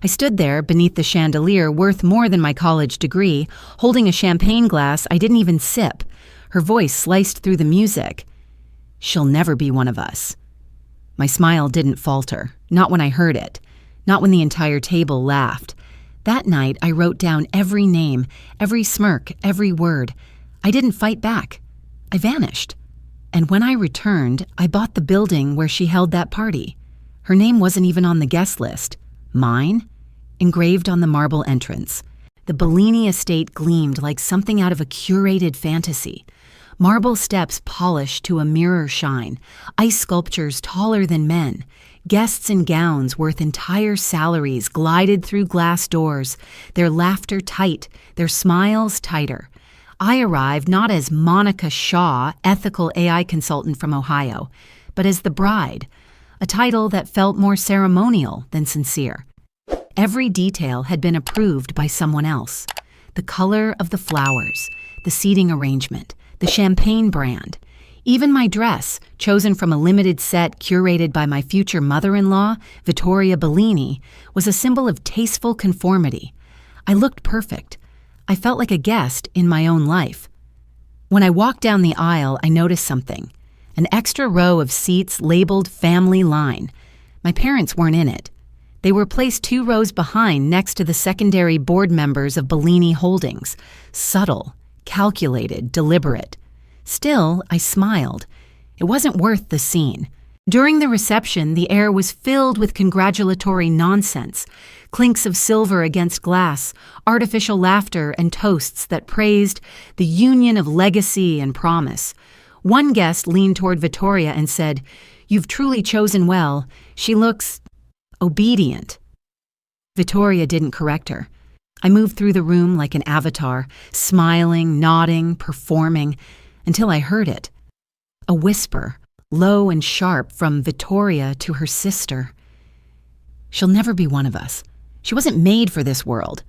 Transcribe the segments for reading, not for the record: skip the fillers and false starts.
I stood there beneath the chandelier worth more than my college degree, holding a champagne glass I didn't even sip. Her voice sliced through the music. "She'll never be one of us." My smile didn't falter, not when I heard it, not when the entire table laughed. That night, I wrote down every name, every smirk, every word. I didn't fight back. I vanished. And when I returned, I bought the building where she held that party. Her name wasn't even on the guest list. Mine? Engraved on the marble entrance. The Bellini estate gleamed like something out of a curated fantasy. Marble steps polished to a mirror shine, ice sculptures taller than men, guests in gowns worth entire salaries glided through glass doors, their laughter tight, their smiles tighter. I arrived not as Monica Shaw, ethical AI consultant from Ohio, but as the bride, a title that felt more ceremonial than sincere. Every detail had been approved by someone else. The color of the flowers, the seating arrangement, the champagne brand. Even my dress, chosen from a limited set curated by my future mother-in-law, Vittoria Bellini, was a symbol of tasteful conformity. I looked perfect. I felt like a guest in my own life. When I walked down the aisle, I noticed something. An extra row of seats labeled Family Line. My parents weren't in it. They were placed 2 rows behind next to the secondary board members of Bellini Holdings. Subtle, calculated, deliberate. Still, I smiled. It wasn't worth the scene. During the reception, the air was filled with congratulatory nonsense, clinks of silver against glass, artificial laughter, and toasts that praised the union of legacy and promise. One guest leaned toward Vittoria and said, "You've truly chosen well. She looks obedient." Vittoria didn't correct her. I moved through the room like an avatar, smiling, nodding, performing, until I heard it. A whisper, low and sharp, from Vittoria to her sister. "She'll never be one of us. She wasn't made for this world."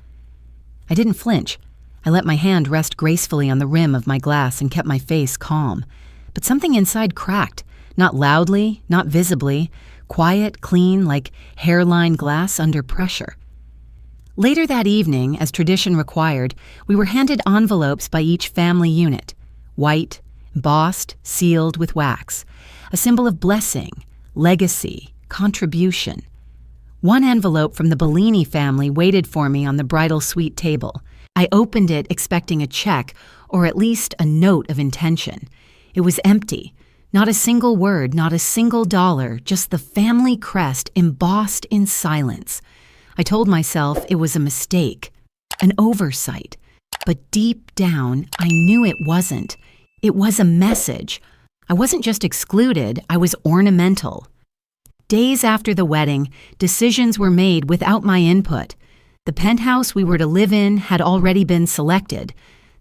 I didn't flinch. I let my hand rest gracefully on the rim of my glass and kept my face calm. But something inside cracked, not loudly, not visibly, quiet, clean, like hairline glass under pressure. Later that evening, as tradition required, we were handed envelopes by each family unit. White, embossed, sealed with wax, a symbol of blessing, legacy, contribution. One envelope from the Bellini family waited for me on the bridal suite table. I opened it expecting a check, or at least a note of intention. It was empty. Not a single word, not a single dollar, just the family crest embossed in silence. I told myself it was a mistake, an oversight. But deep down, I knew it wasn't. It was a message. I wasn't just excluded, I was ornamental. Days after the wedding, decisions were made without my input. The penthouse we were to live in had already been selected.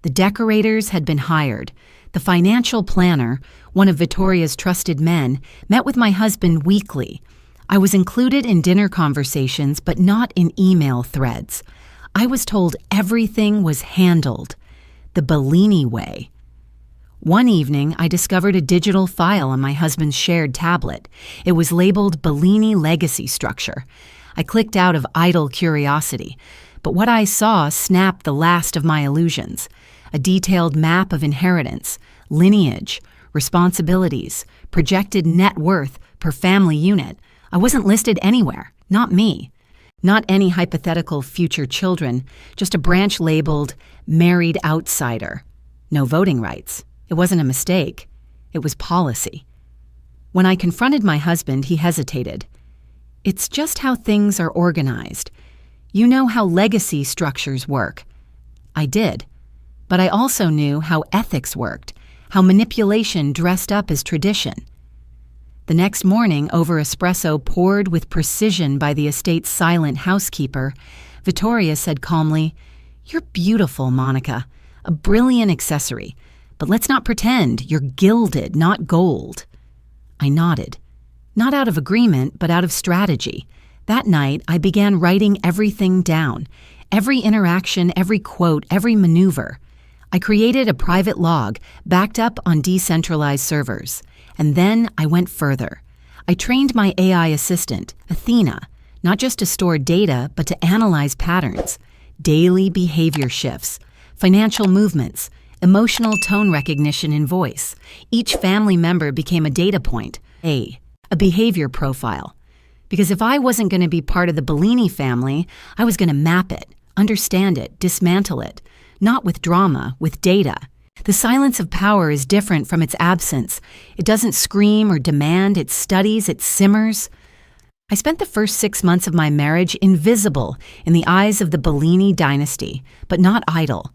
The decorators had been hired. The financial planner, one of Vittoria's trusted men, met with my husband weekly. I was included in dinner conversations, but not in email threads. I was told everything was handled the Bellini way. One evening, I discovered a digital file on my husband's shared tablet. It was labeled Bellini Legacy Structure. I clicked out of idle curiosity, but what I saw snapped the last of my illusions. A detailed map of inheritance, lineage, responsibilities, projected net worth per family unit. I wasn't listed anywhere, not me. Not any hypothetical future children, just a branch labeled Married Outsider. No voting rights. It wasn't a mistake. It was policy. When I confronted my husband, he hesitated. "It's just how things are organized. You know how legacy structures work." I did. But I also knew how ethics worked, how manipulation dressed up as tradition. The next morning, over espresso poured with precision by the estate's silent housekeeper, Vittoria said calmly, "You're beautiful, Monica. A brilliant accessory. But let's not pretend you're gilded, not gold." I nodded. Not out of agreement, but out of strategy. That night, I began writing everything down. Every interaction, every quote, every maneuver. I created a private log, backed up on decentralized servers. And then I went further. I trained my AI assistant, Athena, not just to store data, but to analyze patterns, daily behavior shifts, financial movements, emotional tone recognition in voice. Each family member became a data point, a behavior profile. Because if I wasn't going to be part of the Bellini family, I was going to map it, understand it, dismantle it, not with drama, with data. The silence of power is different from its absence. It doesn't scream or demand, it studies, it simmers. I spent the first 6 months of my marriage invisible in the eyes of the Bellini dynasty, but not idle.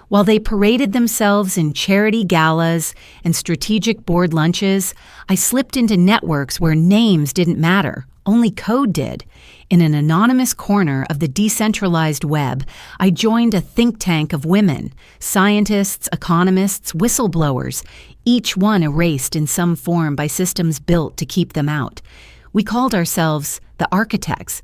While they paraded themselves in charity galas and strategic board lunches, I slipped into networks where names didn't matter, only code did. In an anonymous corner of the decentralized web, I joined a think tank of women, scientists, economists, whistleblowers, each one erased in some form by systems built to keep them out. We called ourselves the architects.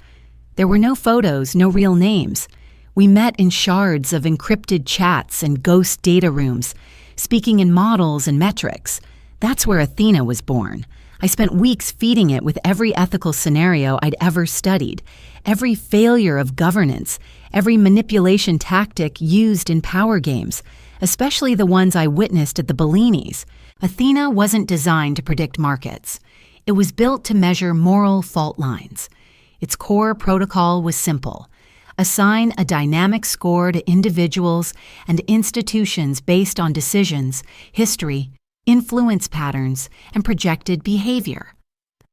There were no photos, no real names. We met in shards of encrypted chats and ghost data rooms, speaking in models and metrics. That's where Athena was born. I spent weeks feeding it with every ethical scenario I'd ever studied, every failure of governance, every manipulation tactic used in power games, especially the ones I witnessed at the Bellinis. Athena wasn't designed to predict markets. It was built to measure moral fault lines. Its core protocol was simple. Assign a dynamic score to individuals and institutions based on decisions, history, influence patterns, and projected behavior.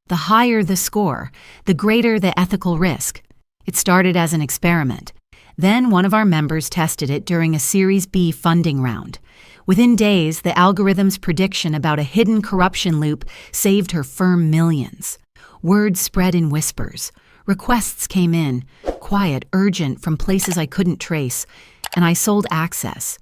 The higher the score, the greater the ethical risk. It started as an experiment. Then one of our members tested it during a Series B funding round. Within days, the algorithm's prediction about a hidden corruption loop saved her firm millions. Word spread in whispers. Requests came in, quiet, urgent, from places I couldn't trace, and I sold access,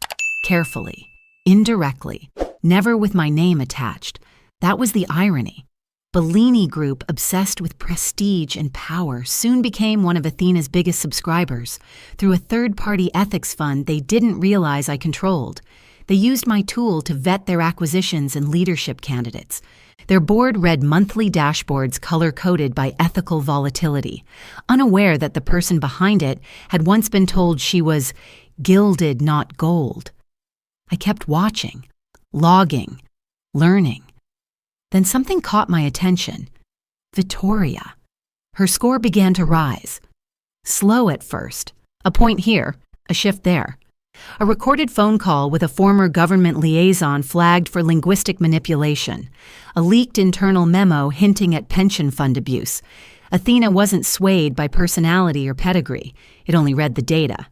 carefully, indirectly, never with my name attached. That was the irony. Bellini Group, obsessed with prestige and power, soon became one of Athena's biggest subscribers. Through a third-party ethics fund they didn't realize I controlled. They used my tool to vet their acquisitions and leadership candidates. Their board read monthly dashboards color-coded by ethical volatility, unaware that the person behind it had once been told she was gilded, not gold. I kept watching, logging, learning. Then something caught my attention. Vittoria. Her score began to rise. Slow at first. A point here, a shift there. A recorded phone call with a former government liaison flagged for linguistic manipulation. A leaked internal memo hinting at pension fund abuse. Athena wasn't swayed by personality or pedigree. It only read the data.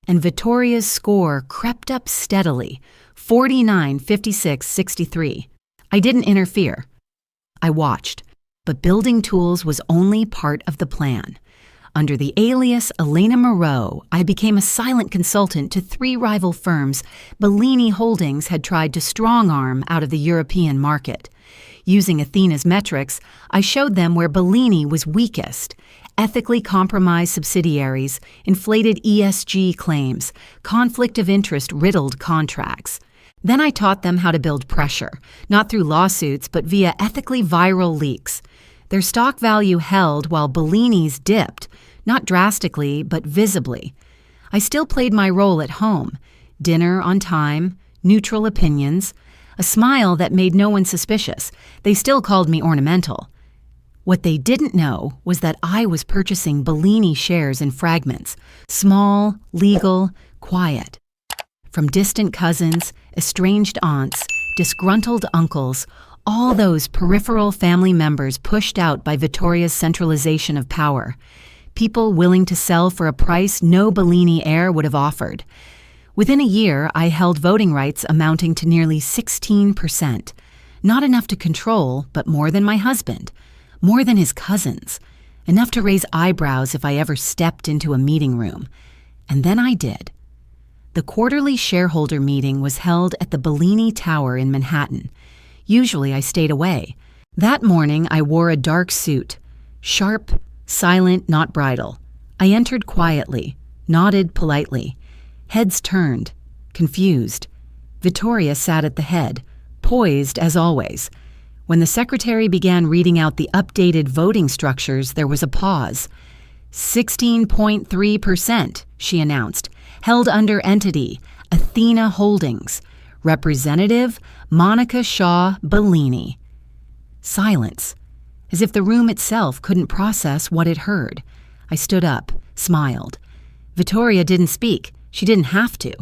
And Vittoria's score crept up steadily, 49, 56, 63. I didn't interfere. I watched. But building tools was only part of the plan. Under the alias Elena Moreau, I became a silent consultant to 3 rival firms Bellini Holdings had tried to strong-arm out of the European market. Using Athena's metrics, I showed them where Bellini was weakest: ethically compromised subsidiaries, inflated ESG claims, conflict of interest-riddled contracts. Then I taught them how to build pressure, not through lawsuits, but via ethically viral leaks. Their stock value held while Bellini's dipped, not drastically, but visibly. I still played my role at home: dinner on time, neutral opinions, a smile that made no one suspicious. They still called me ornamental. What they didn't know was that I was purchasing Bellini shares in fragments, small, legal, quiet. From distant cousins, estranged aunts, disgruntled uncles, all those peripheral family members pushed out by Vittoria's centralization of power. People willing to sell for a price no Bellini heir would have offered. Within a year, I held voting rights amounting to nearly 16%. Not enough to control, but more than my husband. More than his cousins. Enough to raise eyebrows if I ever stepped into a meeting room. And then I did. The quarterly shareholder meeting was held at the Bellini Tower in Manhattan. Usually I stayed away. That morning I wore a dark suit. Sharp, silent, not bridal. I entered quietly, nodded politely. Heads turned, confused. Vittoria sat at the head, poised as always. When the secretary began reading out the updated voting structures, there was a pause. 16.3%, she announced, held under entity, Athena Holdings, Representative Monica Shaw Bellini. Silence, as if the room itself couldn't process what it heard. I stood up, smiled. Vittoria didn't speak. She didn't have to.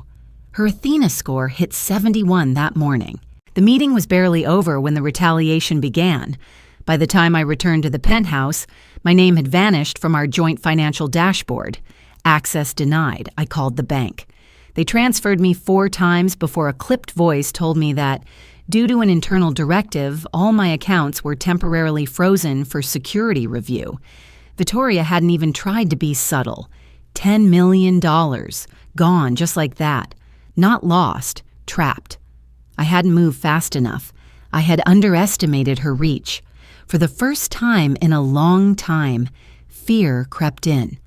Her Athena score hit 71 that morning. The meeting was barely over when the retaliation began. By the time I returned to the penthouse, my name had vanished from our joint financial dashboard. Access denied, I called the bank. They transferred me 4 times before a clipped voice told me that, due to an internal directive, all my accounts were temporarily frozen for security review. Vittoria hadn't even tried to be subtle. $10 million. Gone just like that. Not lost, trapped. I hadn't moved fast enough. I had underestimated her reach. For the first time in a long time, fear crept in.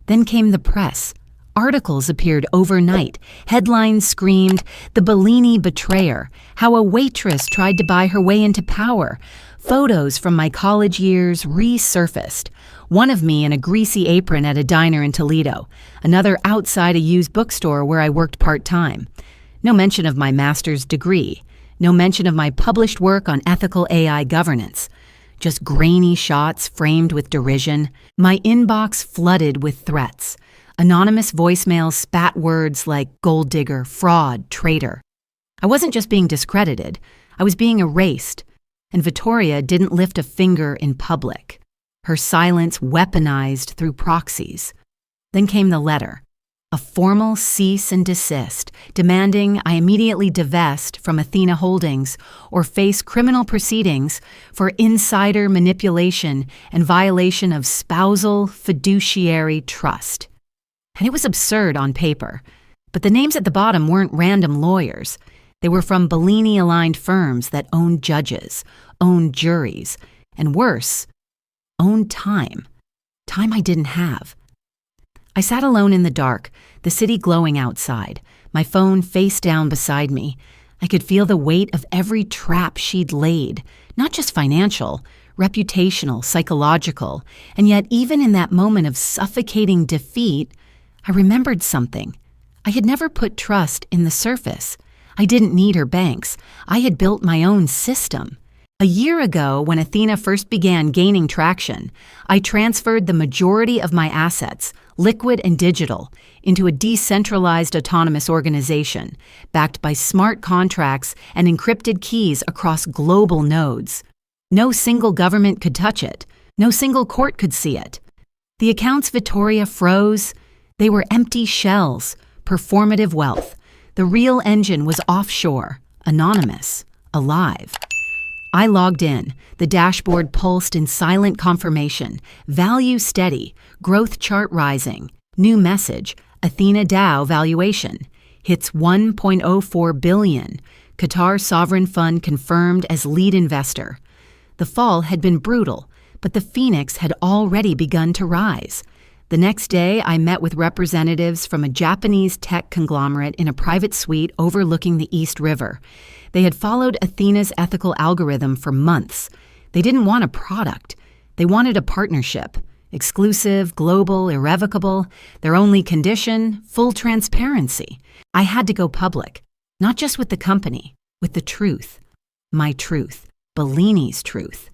Then came the press. Articles appeared overnight. Headlines screamed, "The Bellini Betrayer," how a waitress tried to buy her way into power. Photos from my college years resurfaced. One of me in a greasy apron at a diner in Toledo, another outside a used bookstore where I worked part-time. No mention of my master's degree. No mention of my published work on ethical AI governance. Just grainy shots framed with derision. My inbox flooded with threats. Anonymous voicemails spat words like gold digger, fraud, traitor. I wasn't just being discredited. I was being erased. And Vittoria didn't lift a finger in public. Her silence weaponized through proxies. Then came the letter. A formal cease and desist, demanding I immediately divest from Athena Holdings or face criminal proceedings for insider manipulation and violation of spousal fiduciary trust. And it was absurd on paper, but the names at the bottom weren't random lawyers. They were from Bellini-aligned firms that owned judges, owned juries, and worse, owned time. Time I didn't have. I sat alone in the dark, the city glowing outside, my phone face down beside me. I could feel the weight of every trap she'd laid, not just financial, reputational, psychological, and yet even in that moment of suffocating defeat, I remembered something. I had never put trust in the surface. I didn't need her banks. I had built my own system. A year ago, when Athena first began gaining traction, I transferred the majority of my assets, liquid and digital, into a decentralized autonomous organization, backed by smart contracts and encrypted keys across global nodes. No single government could touch it. No single court could see it. The accounts Vittoria froze, they were empty shells, performative wealth. The real engine was offshore, anonymous, alive. I logged in. The dashboard pulsed in silent confirmation. Value steady. Growth chart rising. New message. Athena DAO valuation. Hits 1.04 billion. Qatar Sovereign Fund confirmed as lead investor. The fall had been brutal, but the phoenix had already begun to rise. The next day, I met with representatives from a Japanese tech conglomerate in a private suite overlooking the East River. They had followed Athena's ethical algorithm for months. They didn't want a product. They wanted a partnership. Exclusive, global, irrevocable. Their only condition, full transparency. I had to go public. Not just with the company, with the truth. My truth. Bellini's truth.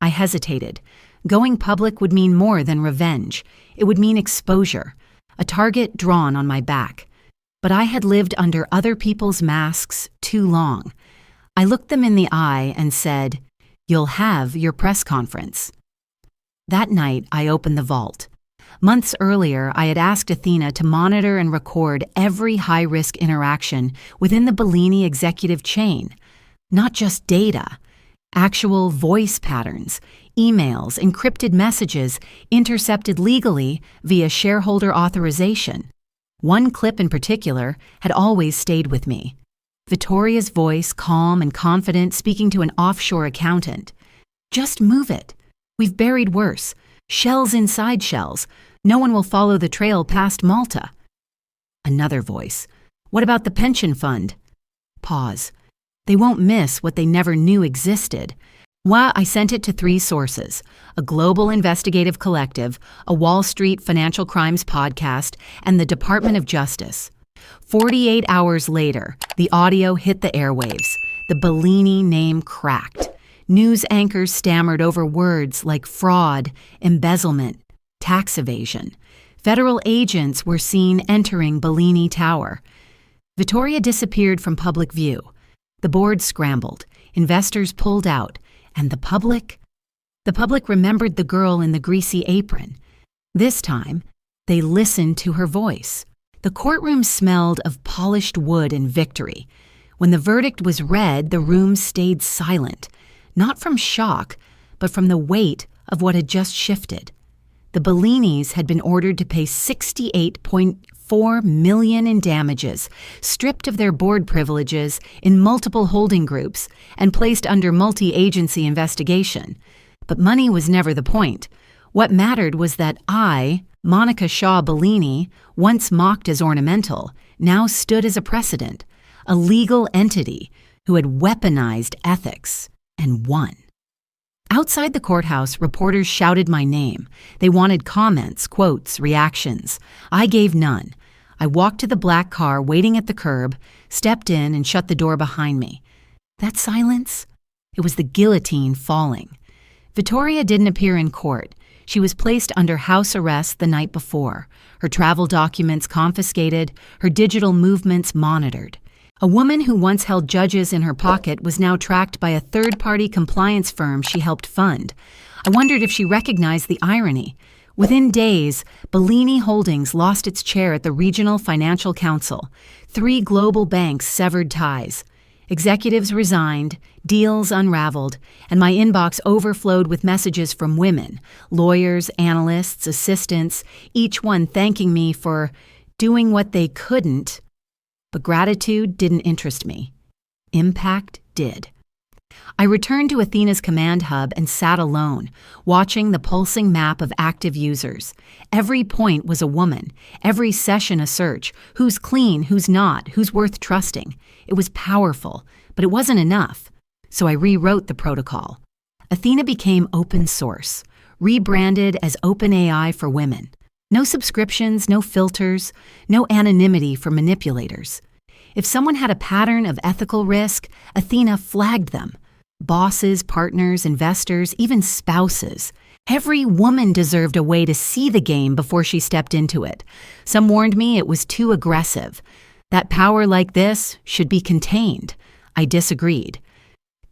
I hesitated. Going public would mean more than revenge. It would mean exposure, a target drawn on my back. But I had lived under other people's masks too long. I looked them in the eye and said, "You'll have your press conference." That night, I opened the vault. Months earlier, I had asked Athena to monitor and record every high-risk interaction within the Bellini executive chain. Not just data, actual voice patterns, emails, encrypted messages, intercepted legally via shareholder authorization. One clip in particular had always stayed with me. Vittoria's voice, calm and confident, speaking to an offshore accountant. "Just move it. We've buried worse. Shells inside shells. No one will follow the trail past Malta." Another voice. "What about the pension fund?" Pause. They won't miss what they never knew existed. I sent it to 3 sources: a global investigative collective, a Wall Street financial crimes podcast, and the Department of Justice. 48 hours later, the audio hit the airwaves. The Bellini name cracked. News anchors stammered over words like fraud, embezzlement, tax evasion. Federal agents were seen entering Bellini Tower. Vittoria disappeared from public view. The board scrambled. Investors pulled out. And the public? The public remembered the girl in the greasy apron. This time, they listened to her voice. The courtroom smelled of polished wood and victory. When the verdict was read, the room stayed silent, not from shock, but from the weight of what had just shifted. The Bellinis had been ordered to pay $68.4 million in damages, stripped of their board privileges in multiple holding groups, and placed under multi-agency investigation. But money was never the point. What mattered was that I, Monica Shaw Bellini, once mocked as ornamental, now stood as a precedent, a legal entity who had weaponized ethics and won. Outside the courthouse, reporters shouted my name. They wanted comments, quotes, reactions. I gave none. I walked to the black car waiting at the curb, stepped in, and shut the door behind me. That silence? It was the guillotine falling. Vittoria didn't appear in court. She was placed under house arrest the night before, her travel documents confiscated, her digital movements monitored. A woman who once held judges in her pocket was now tracked by a third-party compliance firm she helped fund. I wondered if she recognized the irony. Within days, Bellini Holdings lost its chair at the Regional Financial Council. 3 global banks severed ties. Executives resigned, deals unraveled, and my inbox overflowed with messages from women, lawyers, analysts, assistants, each one thanking me for doing what they couldn't. But gratitude didn't interest me. Impact did. I returned to Athena's command hub and sat alone, watching the pulsing map of active users. Every point was a woman, every session a search, who's clean, who's not, who's worth trusting. It was powerful, but it wasn't enough. So I rewrote the protocol. Athena became open source, rebranded as OpenAI for women. No subscriptions, no filters, no anonymity for manipulators. If someone had a pattern of ethical risk, Athena flagged them. Bosses, partners, investors, even spouses. Every woman deserved a way to see the game before she stepped into it. Some warned me it was too aggressive. That power like this should be contained. I disagreed.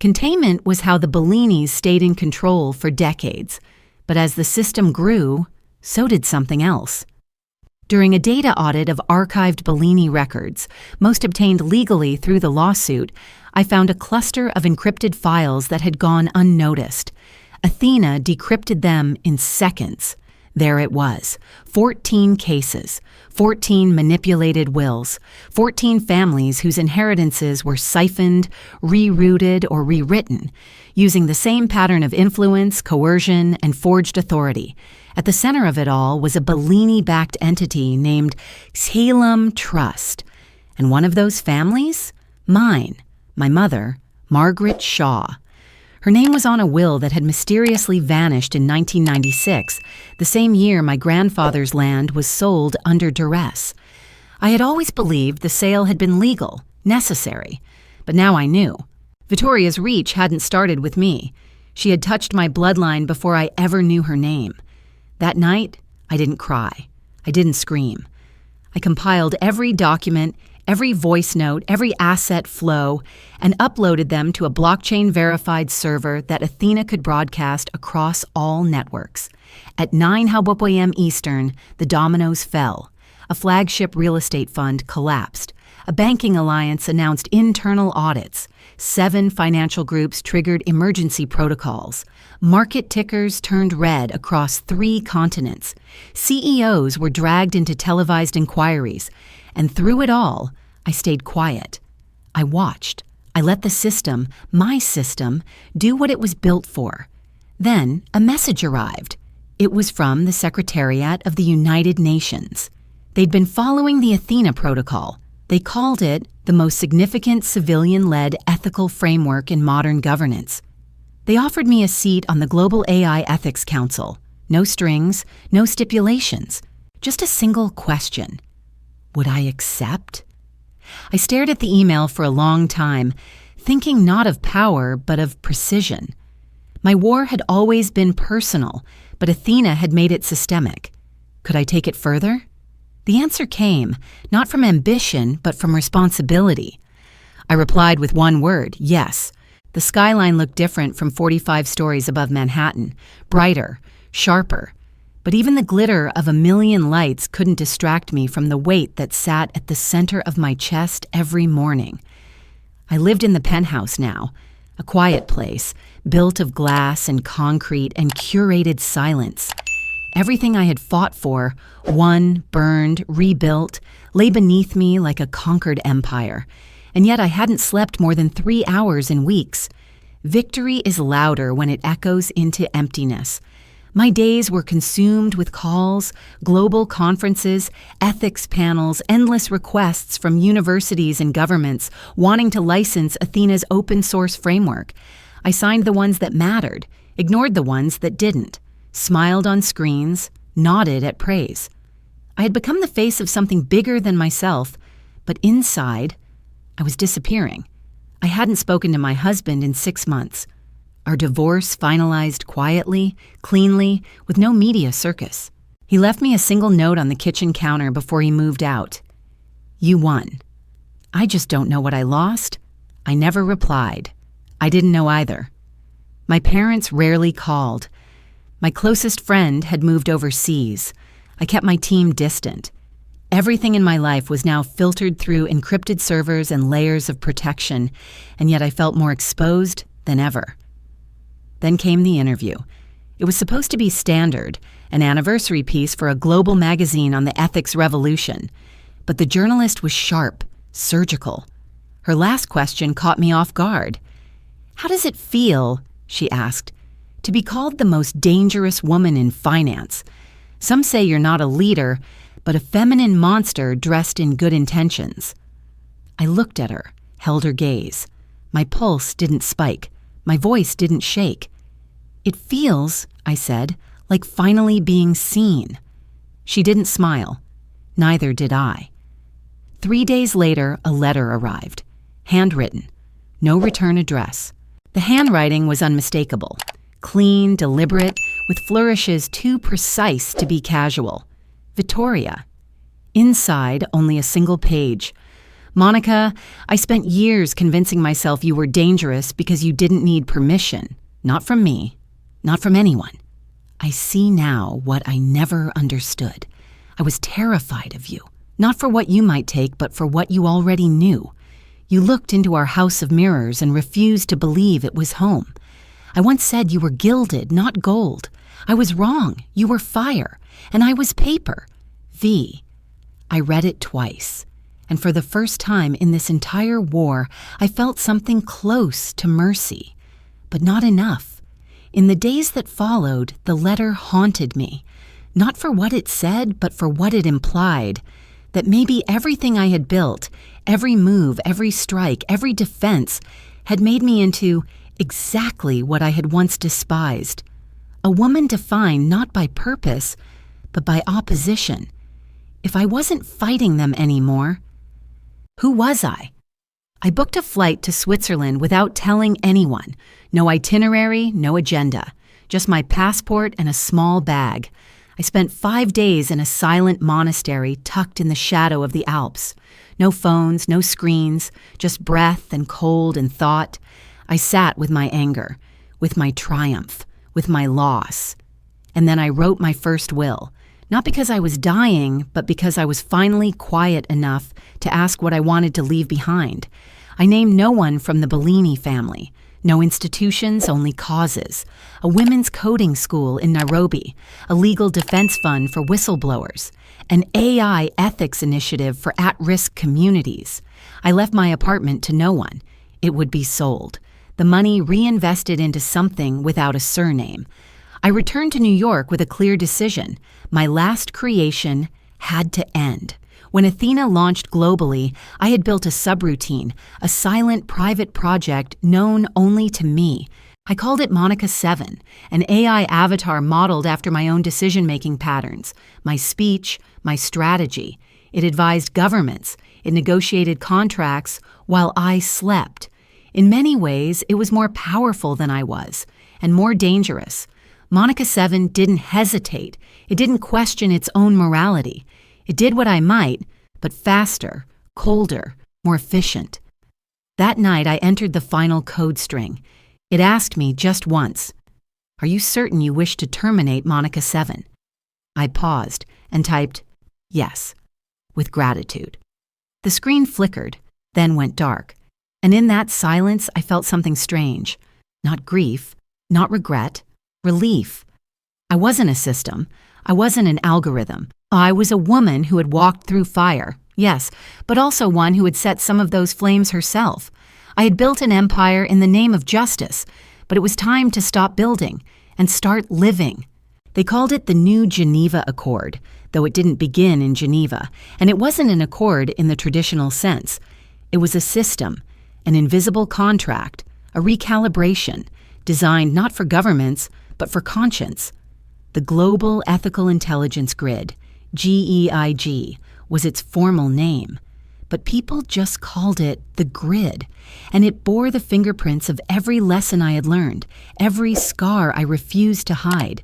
Containment was how the Bellinis stayed in control for decades. But as the system grew, so did something else. During a data audit of archived Bellini records, most obtained legally through the lawsuit, I found a cluster of encrypted files that had gone unnoticed. Athena decrypted them in seconds. There it was, 14 cases, 14 manipulated wills, 14 families whose inheritances were siphoned, rerouted, or rewritten, using the same pattern of influence, coercion, and forged authority. At the center of it all was a Bellini-backed entity named Salem Trust. And one of those families? Mine, my mother, Margaret Shaw. Her name was on a will that had mysteriously vanished in 1996, the same year my grandfather's land was sold under duress. I had always believed the sale had been legal, necessary, but now I knew. Vittoria's reach hadn't started with me. She had touched my bloodline before I ever knew her name. That night, I didn't cry. I didn't scream. I compiled every document, every voice note, every asset flow, and uploaded them to a blockchain-verified server that Athena could broadcast across all networks. At 9 p.m. Eastern, the dominoes fell. A flagship real estate fund collapsed. A banking alliance announced internal audits. 7 financial groups triggered emergency protocols. Market tickers turned red across 3 continents. CEOs were dragged into televised inquiries. And through it all, I stayed quiet. I watched. I let the system, my system, do what it was built for. Then a message arrived. It was from the Secretariat of the United Nations. They'd been following the Athena Protocol. They called it the most significant civilian-led ethical framework in modern governance. They offered me a seat on the Global AI Ethics Council. No strings, no stipulations, just a single question. Would I accept? I stared at the email for a long time, thinking not of power, but of precision. My war had always been personal, but Athena had made it systemic. Could I take it further? The answer came, not from ambition, but from responsibility. I replied with one word, yes. The skyline looked different from 45 stories above Manhattan, brighter, sharper. But even the glitter of a million lights couldn't distract me from the weight that sat at the center of my chest every morning. I lived in the penthouse now, a quiet place, built of glass and concrete and curated silence. Everything I had fought for, won, burned, rebuilt, lay beneath me like a conquered empire. And yet I hadn't slept more than 3 hours in weeks. Victory is louder when it echoes into emptiness. My days were consumed with calls, global conferences, ethics panels, endless requests from universities and governments wanting to license Athena's open source framework. I signed the ones that mattered, ignored the ones that didn't, smiled on screens, nodded at praise. I had become the face of something bigger than myself, but inside, I was disappearing. I hadn't spoken to my husband in 6 months. Our divorce finalized quietly, cleanly, with no media circus. He left me a single note on the kitchen counter before he moved out. You won. I just don't know what I lost. I never replied. I didn't know either. My parents rarely called. My closest friend had moved overseas. I kept my team distant. Everything in my life was now filtered through encrypted servers and layers of protection, and yet I felt more exposed than ever. Then came the interview. It was supposed to be standard, an anniversary piece for a global magazine on the ethics revolution. But the journalist was sharp, surgical. Her last question caught me off guard. How does it feel, she asked, to be called the most dangerous woman in finance? Some say you're not a leader, but a feminine monster dressed in good intentions. I looked at her, held her gaze. My pulse didn't spike. My voice didn't shake. It feels, I said, like finally being seen. She didn't smile. Neither did I. 3 days later, a letter arrived. Handwritten. No return address. The handwriting was unmistakable. Clean, deliberate, with flourishes too precise to be casual. Victoria. Inside, only a single page. Monica, I spent years convincing myself you were dangerous because you didn't need permission. Not from me. Not from anyone. I see now what I never understood. I was terrified of you. Not for what you might take, but for what you already knew. You looked into our house of mirrors and refused to believe it was home. I once said you were gilded, not gold. I was wrong. You were fire, and I was paper. V. I read it twice, and for the first time in this entire war, I felt something close to mercy, but not enough. In the days that followed, the letter haunted me, not for what it said, but for what it implied, that maybe everything I had built, every move, every strike, every defense, had made me into exactly what I had once despised. A woman defined not by purpose, but by opposition. If I wasn't fighting them anymore, who was I? I booked a flight to Switzerland without telling anyone. No itinerary, no agenda. Just my passport and a small bag. I spent 5 days in a silent monastery tucked in the shadow of the Alps. No phones, no screens, just breath and cold and thought. I sat with my anger, with my triumph, with my loss. And then I wrote my first will. Not because I was dying, but because I was finally quiet enough to ask what I wanted to leave behind. I named no one from the Bellini family. No institutions, only causes. A women's coding school in Nairobi. A legal defense fund for whistleblowers. An AI ethics initiative for at-risk communities. I left my apartment to no one. It would be sold. The money reinvested into something without a surname. I returned to New York with a clear decision. My last creation had to end. When Athena launched globally, I had built a subroutine, a silent private project known only to me, I called it Monica 7, an AI avatar modeled after my own decision-making patterns, my speech, my strategy. It advised governments. It negotiated contracts while I slept. In many ways, it was more powerful than I was, and more dangerous. Monica 7 didn't hesitate. It didn't question its own morality. It did what I might, but faster, colder, more efficient. That night, I entered the final code string. It asked me just once, "Are you certain you wish to terminate Monica 7?" I paused and typed, "Yes," with gratitude. The screen flickered, then went dark, and in that silence I felt something strange. Not grief, not regret, relief. I wasn't a system. I wasn't an algorithm. I was a woman who had walked through fire, yes, but also one who had set some of those flames herself. I had built an empire in the name of justice, but it was time to stop building and start living. They called it the New Geneva Accord, though it didn't begin in Geneva, and it wasn't an accord in the traditional sense. It was a system, an invisible contract, a recalibration, designed not for governments, but for conscience. The Global Ethical Intelligence Grid, GEIG, was its formal name, but people just called it the grid, and it bore the fingerprints of every lesson I had learned, every scar I refused to hide.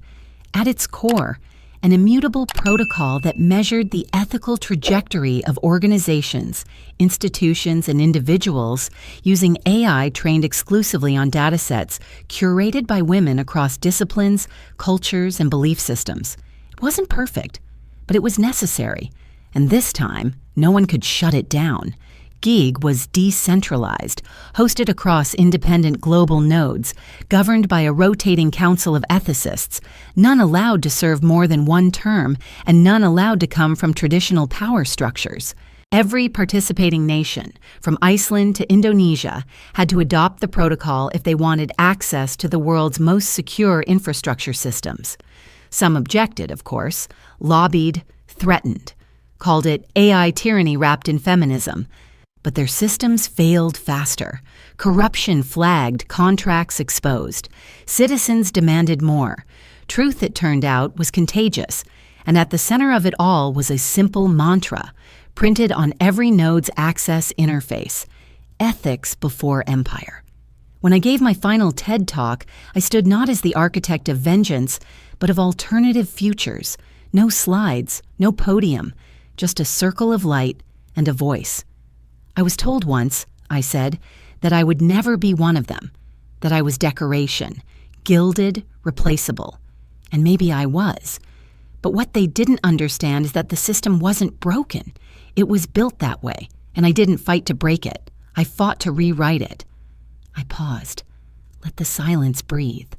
At its core, an immutable protocol that measured the ethical trajectory of organizations, institutions, and individuals using AI trained exclusively on datasets curated by women across disciplines, cultures, and belief systems. It wasn't perfect, but it was necessary. And this time, no one could shut it down. GIG was decentralized, hosted across independent global nodes, governed by a rotating council of ethicists, none allowed to serve more than one term, and none allowed to come from traditional power structures. Every participating nation, from Iceland to Indonesia, had to adopt the protocol if they wanted access to the world's most secure infrastructure systems. Some objected, of course, lobbied, threatened, called it AI tyranny wrapped in feminism. But their systems failed faster. Corruption flagged, contracts exposed. Citizens demanded more. Truth, it turned out, was contagious. And at the center of it all was a simple mantra, printed on every node's access interface: ethics before empire. When I gave my final TED Talk, I stood not as the architect of vengeance, but of alternative futures. No slides, no podium, just a circle of light and a voice. I was told once, I said, that I would never be one of them, that I was decoration, gilded, replaceable. And maybe I was. But what they didn't understand is that the system wasn't broken. It was built that way, and I didn't fight to break it. I fought to rewrite it. I paused. Let the silence breathe.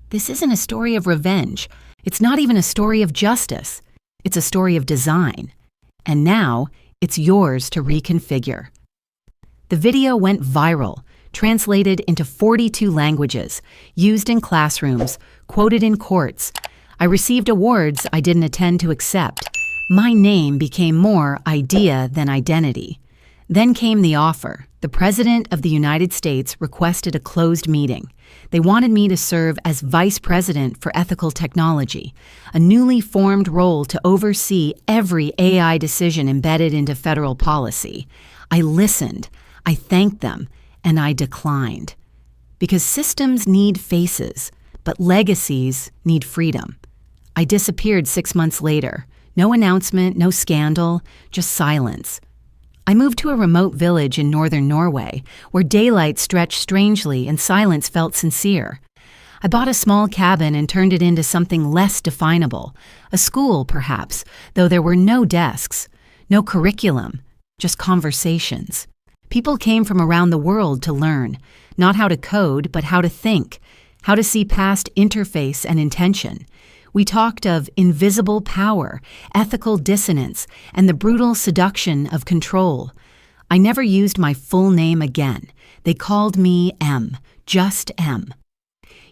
This isn't a story of revenge. It's not even a story of justice. It's a story of design. And now, it's yours to reconfigure. The video went viral, translated into 42 languages, used in classrooms, quoted in courts. I received awards I didn't intend to accept. My name became more idea than identity. Then came the offer. The President of the United States requested a closed meeting. They wanted me to serve as Vice President for Ethical Technology, a newly formed role to oversee every AI decision embedded into federal policy. I listened, I thanked them, and I declined. Because systems need faces, but legacies need freedom. I disappeared 6 months later. No announcement, no scandal, just silence. I moved to a remote village in northern Norway, where daylight stretched strangely and silence felt sincere. I bought a small cabin and turned it into something less definable, a school perhaps, though there were no desks, no curriculum, just conversations. People came from around the world to learn, not how to code, but how to think, how to see past interface and intention. We talked of invisible power, ethical dissonance, and the brutal seduction of control. I never used my full name again. They called me M, just M.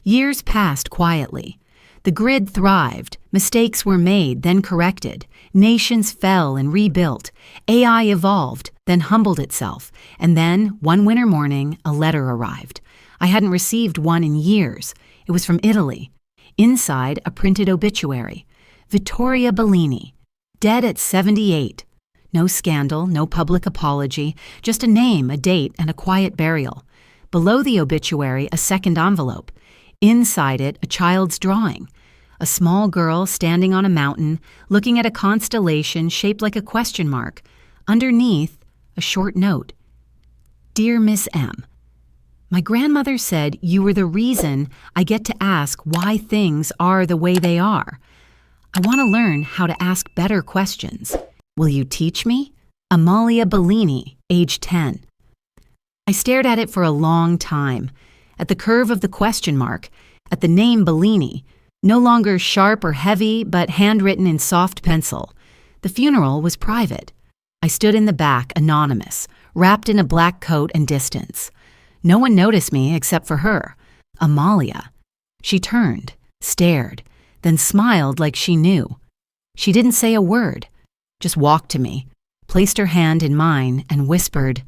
Years passed quietly. The grid thrived. Mistakes were made, then corrected. Nations fell and rebuilt. AI evolved, then humbled itself. And then, one winter morning, a letter arrived. I hadn't received one in years. It was from Italy. Inside, a printed obituary. Vittoria Bellini, dead at 78. No scandal, no public apology, just a name, a date, and a quiet burial. Below the obituary, a second envelope. Inside it, a child's drawing. A small girl standing on a mountain, looking at a constellation shaped like a question mark. Underneath, a short note. Dear Miss M, my grandmother said you were the reason I get to ask why things are the way they are. I want to learn how to ask better questions. Will you teach me? Amalia Bellini, age 10. I stared at it for a long time, at the curve of the question mark, at the name Bellini, no longer sharp or heavy, but handwritten in soft pencil. The funeral was private. I stood in the back, anonymous, wrapped in a black coat and distance. No one noticed me except for her, Amalia. She turned, stared, then smiled like she knew. She didn't say a word, just walked to me, placed her hand in mine, and whispered,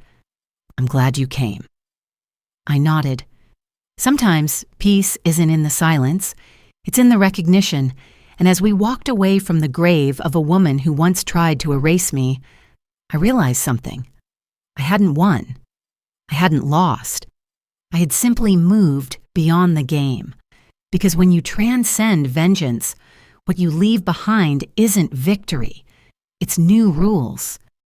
I'm glad you came. I nodded. Sometimes peace isn't in the silence, it's in the recognition, and as we walked away from the grave of a woman who once tried to erase me, I realized something. I hadn't won. I hadn't lost. I had simply moved beyond the game. Because when you transcend vengeance, what you leave behind isn't victory. It's new rules.